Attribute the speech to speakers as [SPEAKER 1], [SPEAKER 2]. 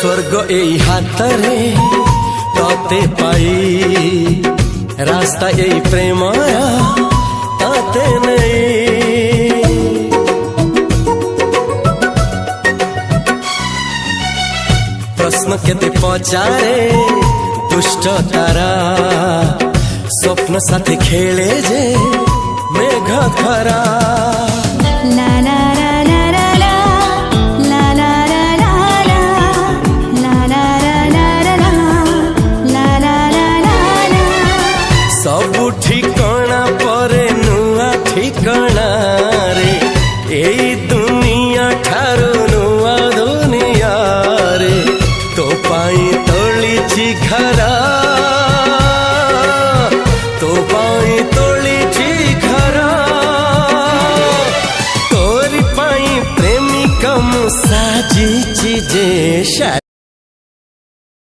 [SPEAKER 1] स्वर्ग एई हातरे तते पाई रास्ता एई प्रेमया ताते नहीं। प्रश्न केते पचारे दुष्ट तारा स्वप्न साथी खेले जे मेघ खरा।
[SPEAKER 2] ला ला ला ला ला ला ला ला ला ला ला ला ला ला ला।
[SPEAKER 1] सबु ठिकाना परे नुआ ठिकाना रे एई दुनिया ठारू नुआ दुनिया रे। तो पाई तोलिछि घरा तो पाई तोलिछि घरा तोरी पाई प्रेमिका मु साजिछि जे